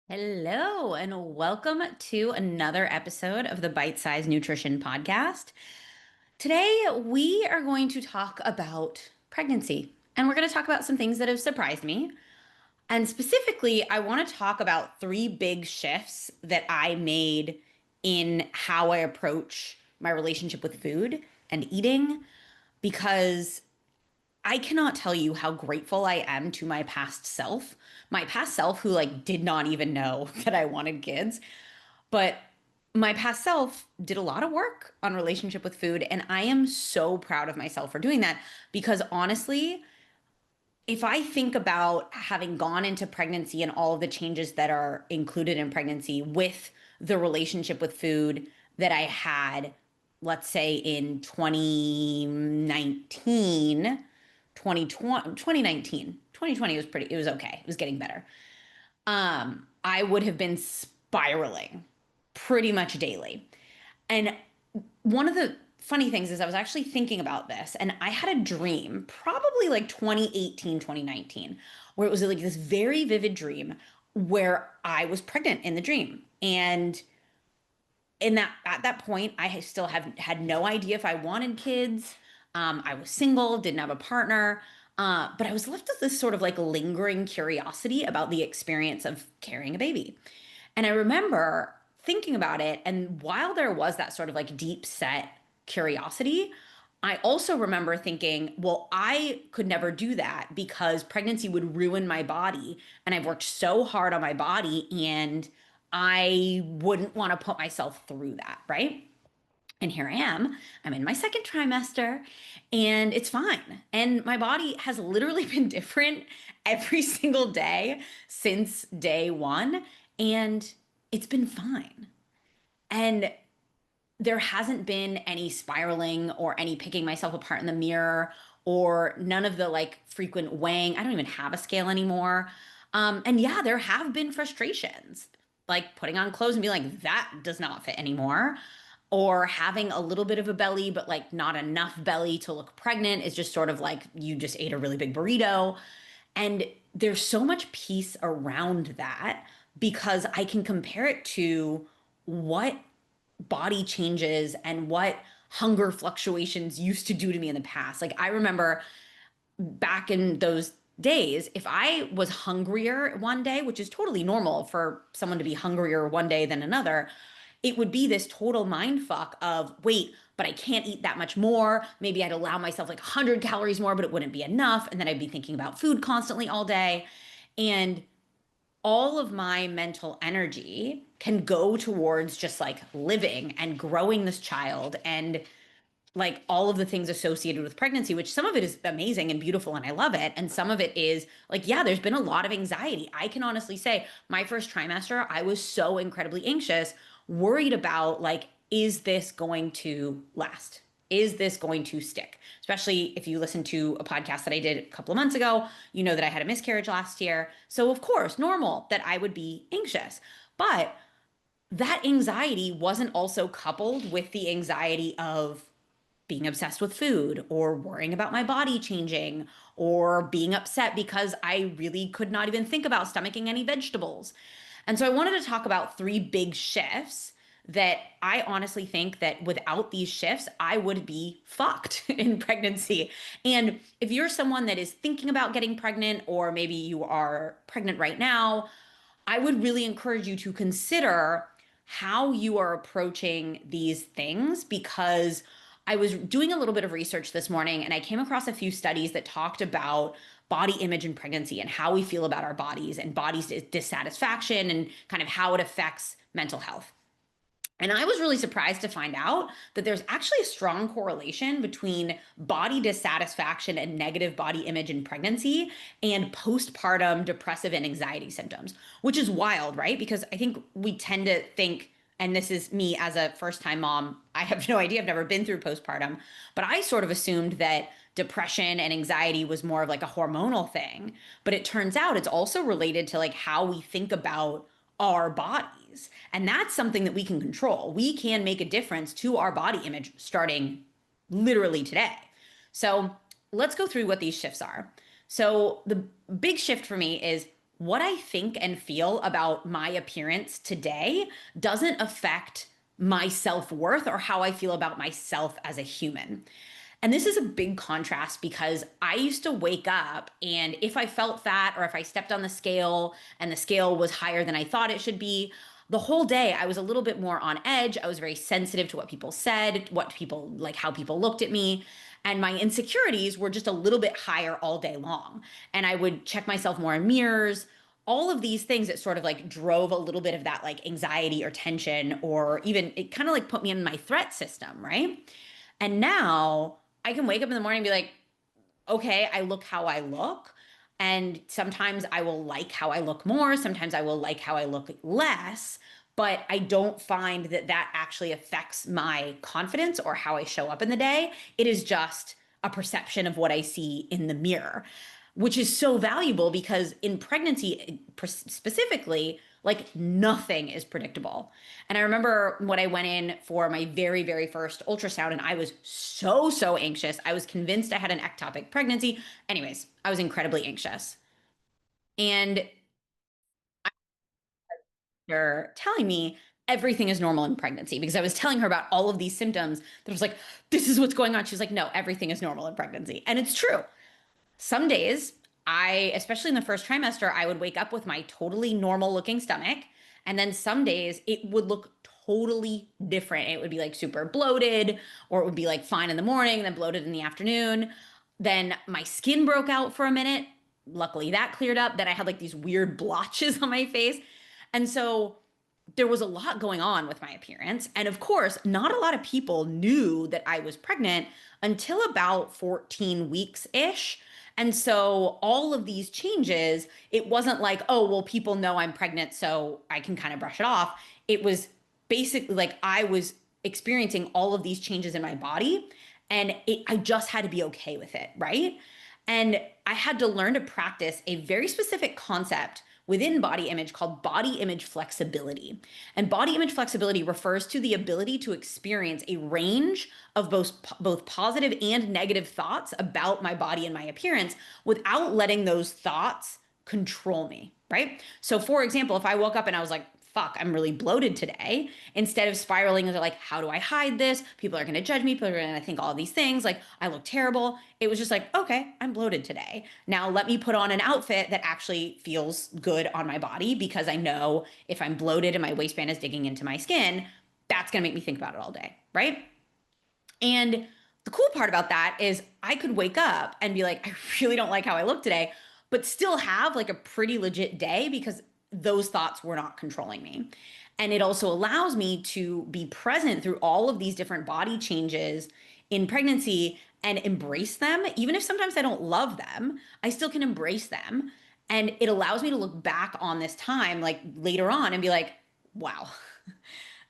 Hello, and welcome to another episode of the Bite Size Nutrition Podcast. Today, we are going to talk about pregnancy, and we're going to talk about some things that have surprised me. And specifically, I want to talk about three big shifts that I made in how I approach my relationship with food and eating, because I cannot tell you how grateful I am to my past self who did not even know that I wanted kids. But my past self did a lot of work on relationship with food, and I am so proud of myself for doing that because honestly, if I think about having gone into pregnancy and all of the changes that are included in pregnancy with the relationship with food that I had, let's say in 2019, 2020, 2019, 2020 was pretty, it was okay. It was getting better. I would have been spiraling pretty much daily. And one of the funny things is I was actually thinking about this and I had a dream, probably like 2018, 2019, where it was like this very vivid dream where I was pregnant in the dream. And in that at that point, I still have had no idea if I wanted kids. I was single, didn't have a partner, but I was left with this sort of like lingering curiosity about the experience of carrying a baby. And I remember thinking about it, and while there was that sort of like deep set curiosity, I also remember thinking, well, I could never do that because pregnancy would ruin my body. And I've worked so hard on my body, and I wouldn't want to put myself through that, right? And here I am. I'm in my second trimester and it's fine. And my body has literally been different every single day since day one. And it's been fine. And there hasn't been any spiraling or any picking myself apart in the mirror or none of the like frequent weighing. I don't even have a scale anymore. And yeah, there have been frustrations, like putting on clothes and being like, that does not fit anymore. Or having a little bit of a belly, but like not enough belly to look pregnant is just sort of like you just ate a really big burrito. And there's so much peace around that because I can compare it to what body changes and what hunger fluctuations used to do to me in the past. Like I remember back in those days, if I was hungrier one day, which is totally normal for someone to be hungrier one day than another, it would be this total mind fuck of wait, but I can't eat that much more. Maybe I'd allow myself like 100 calories more, but it wouldn't be enough. And then I'd be thinking about food constantly all day. And all of my mental energy can go towards just like living and growing this child and like all of the things associated with pregnancy, which some of it is amazing and beautiful and I love it. And some of it is like, yeah, there's been a lot of anxiety. I can honestly say my first trimester, I was so incredibly anxious, worried about like, is this going to last? Is this going to stick? Especially if you listen to a podcast that I did a couple of months ago, you know that I had a miscarriage last year. So, of course, normal that I would be anxious. But that anxiety wasn't also coupled with the anxiety of being obsessed with food or worrying about my body changing or being upset because I really could not even think about stomaching any vegetables. And so I wanted to talk about three big shifts that I honestly think that without these shifts, I would be fucked in pregnancy. And if you're someone that is thinking about getting pregnant, or maybe you are pregnant right now, I would really encourage you to consider how you are approaching these things because I was doing a little bit of research this morning and I came across a few studies that talked about body image in pregnancy and how we feel about our bodies and body dissatisfaction and kind of how it affects mental health. And I was really surprised to find out that there's actually a strong correlation between body dissatisfaction and negative body image in pregnancy and postpartum depressive and anxiety symptoms, which is wild, right? Because I think we tend to think, and this is me as a first time mom, I have no idea, I've never been through postpartum, but I sort of assumed that depression and anxiety was more of like a hormonal thing. But it turns out it's also related to like how we think about our bodies. And that's something that we can control. We can make a difference to our body image starting literally today. So let's go through what these shifts are. So the big shift for me is what I think and feel about my appearance today doesn't affect my self-worth or how I feel about myself as a human. And this is a big contrast because I used to wake up and if I felt fat or if I stepped on the scale and the scale was higher than I thought it should be, the whole day I was a little bit more on edge. I was very sensitive to what people said, what people like, how people looked at me. And my insecurities were just a little bit higher all day long. And I would check myself more in mirrors. All of these things that sort of like drove a little bit of that like anxiety or tension, or even it kind of like put me in my threat system, right? And now I can wake up in the morning and be like, okay, I look how I look. And sometimes I will like how I look more. Sometimes I will like how I look less. But I don't find that that actually affects my confidence or how I show up in the day. It is just a perception of what I see in the mirror, which is so valuable because in pregnancy specifically, like nothing is predictable. And I remember when I went in for my very, very first ultrasound, and I was so, so anxious. I was convinced I had an ectopic pregnancy. Anyways, I was incredibly anxious. And they're telling me everything is normal in pregnancy because I was telling her about all of these symptoms that was like, this is what's going on. She was like, no, everything is normal in pregnancy. And it's true. Some days, especially in the first trimester, I would wake up with my totally normal looking stomach. And then some days it would look totally different. It would be like super bloated, or it would be like fine in the morning, then bloated in the afternoon. Then my skin broke out for a minute. Luckily, that cleared up. Then I had like these weird blotches on my face. And so there was a lot going on with my appearance. And of course, not a lot of people knew that I was pregnant until about 14 weeks ish. And so all of these changes, it wasn't like, oh, well, people know I'm pregnant, so I can kind of brush it off. It was basically like I was experiencing all of these changes in my body, and I just had to be okay with it, right? And I had to learn to practice a very specific concept within body image called body image flexibility. And body image flexibility refers to the ability to experience a range of both positive and negative thoughts about my body and my appearance without letting those thoughts control me, right? So for example, if I woke up and I was like, fuck, I'm really bloated today. Instead of spiraling into like, how do I hide this? People are going to judge me. People are going to think all these things. Like, I look terrible. It was just like, okay, I'm bloated today. Now let me put on an outfit that actually feels good on my body because I know if I'm bloated and my waistband is digging into my skin, that's going to make me think about it all day. Right. And the cool part about that is I could wake up and be like, I really don't like how I look today, but still have like a pretty legit day because those thoughts were not controlling me. And it also allows me to be present through all of these different body changes in pregnancy and embrace them. Even if sometimes I don't love them, I still can embrace them. And it allows me to look back on this time like later on and be like, wow,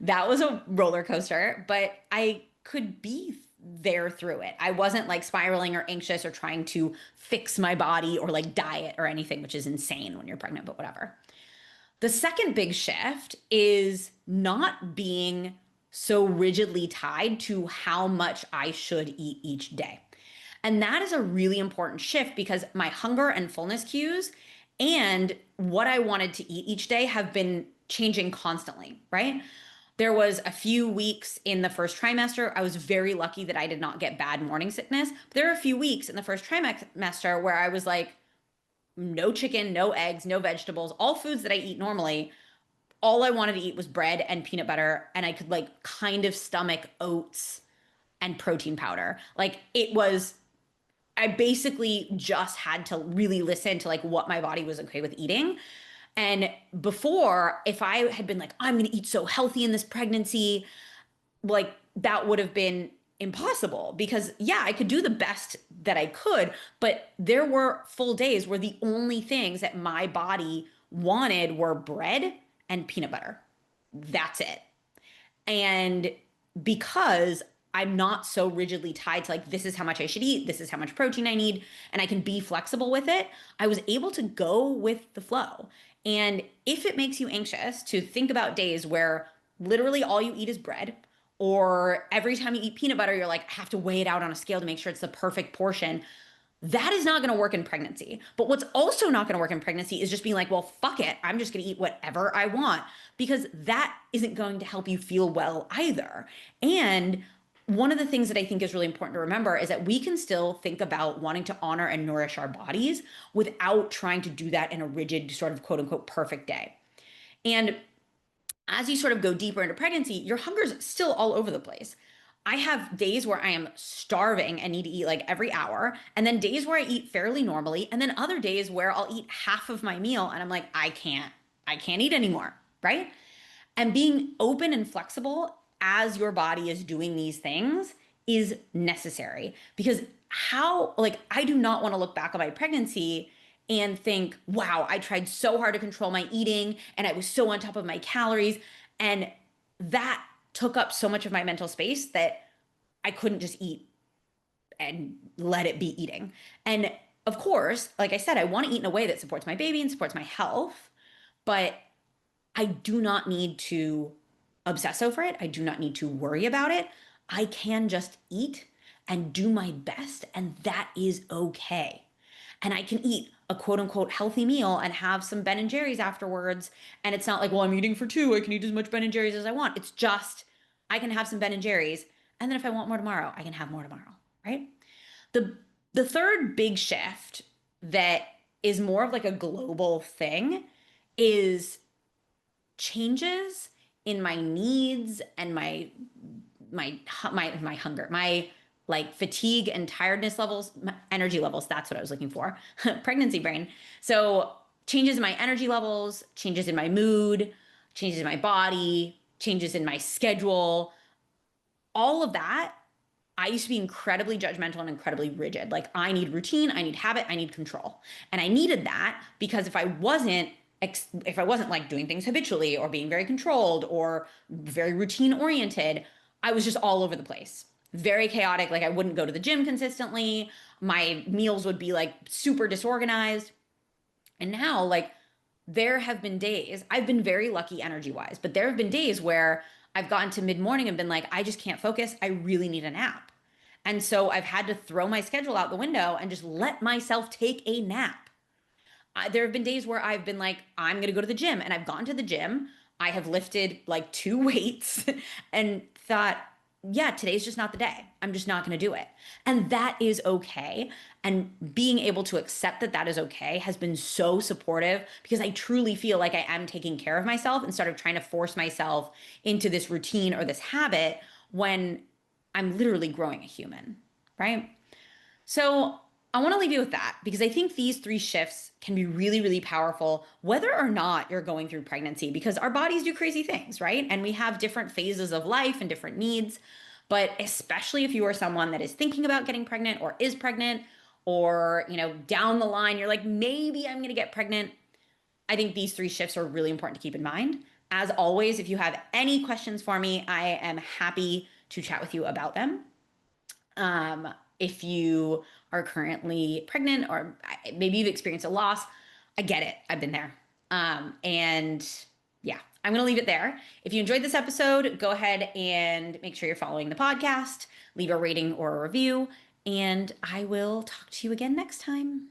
that was a roller coaster, but I could be there through it. I wasn't like spiraling or anxious or trying to fix my body or like diet or anything, which is insane when you're pregnant, but whatever. The second big shift is not being so rigidly tied to how much I should eat each day. And that is a really important shift because my hunger and fullness cues and what I wanted to eat each day have been changing constantly, right? There was a few weeks in the first trimester. I was very lucky that I did not get bad morning sickness. But there are a few weeks in the first trimester where I was like, no chicken, no eggs, no vegetables, all foods that I eat normally. All I wanted to eat was bread and peanut butter, and I could like kind of stomach oats and protein powder. Like it was, I basically just had to really listen to like what my body was okay with eating. And before, if I had been like, I'm going to eat so healthy in this pregnancy, like that would have been impossible because yeah, I could do the best that I could, but there were full days where the only things that my body wanted were bread and peanut butter. That's it. And because I'm not so rigidly tied to like, this is how much I should eat, this is how much protein I need, and I can be flexible with it, I was able to go with the flow. And if it makes you anxious to think about days where literally all you eat is bread, or every time you eat peanut butter, you're like, I have to weigh it out on a scale to make sure it's the perfect portion. That is not going to work in pregnancy. But what's also not going to work in pregnancy is just being like, well, fuck it. I'm just going to eat whatever I want because that isn't going to help you feel well either. And one of the things that I think is really important to remember is that we can still think about wanting to honor and nourish our bodies without trying to do that in a rigid, sort of quote unquote perfect day. And as you sort of go deeper into pregnancy, your hunger's still all over the place. I have days where I am starving and need to eat like every hour, and then days where I eat fairly normally, and then other days where I'll eat half of my meal and I'm like, I can't eat anymore, right? And being open and flexible as your body is doing these things is necessary because like, I do not want to look back on my pregnancy and think, wow, I tried so hard to control my eating and I was so on top of my calories. And that took up so much of my mental space that I couldn't just eat and let it be eating. And of course, like I said, I want to eat in a way that supports my baby and supports my health, but I do not need to obsess over it. I do not need to worry about it. I can just eat and do my best, and that is okay. And I can eat a quote unquote healthy meal and have some Ben and Jerry's afterwards. And it's not like, well, I'm eating for two. I can eat as much Ben and Jerry's as I want. It's just, I can have some Ben and Jerry's. And then if I want more tomorrow, I can have more tomorrow, right? The, the third big shift that is more of like a global thing is changes in my needs and my hunger, my like fatigue and tiredness levels, my energy levels. That's what I was looking for. Pregnancy brain. So changes in my energy levels, changes in my mood, changes in my body, changes in my schedule, all of that. I used to be incredibly judgmental and incredibly rigid. Like I need routine, I need habit, I need control. And I needed that because if I wasn't like doing things habitually or being very controlled or very routine oriented, I was just all over the place. Very chaotic. Like I wouldn't go to the gym consistently. My meals would be like super disorganized. And now, like, there have been days, I've been very lucky energy wise, but there have been days where I've gotten to mid morning and been like, I just can't focus. I really need a nap. And so I've had to throw my schedule out the window and just let myself take a nap. There have been days where I've been like, I'm going to go to the gym, and I've gone to the gym. I have lifted like two weights and thought, yeah, today's just not the day. I'm just not going to do it. And that is okay. And being able to accept that that is okay has been so supportive because I truly feel like I am taking care of myself instead of trying to force myself into this routine or this habit when I'm literally growing a human, right? So I want to leave you with that because I think these three shifts can be really, really powerful, whether or not you're going through pregnancy, because our bodies do crazy things, right? And we have different phases of life and different needs. But especially if you are someone that is thinking about getting pregnant or is pregnant, or, down the line, you're like, maybe I'm going to get pregnant. I think these three shifts are really important to keep in mind. As always, if you have any questions for me, I am happy to chat with you about them. If you are currently pregnant or maybe you've experienced a loss, I get it. I've been there. And yeah, I'm going to leave it there. If you enjoyed this episode, go ahead and make sure you're following the podcast, leave a rating or a review, and I will talk to you again next time.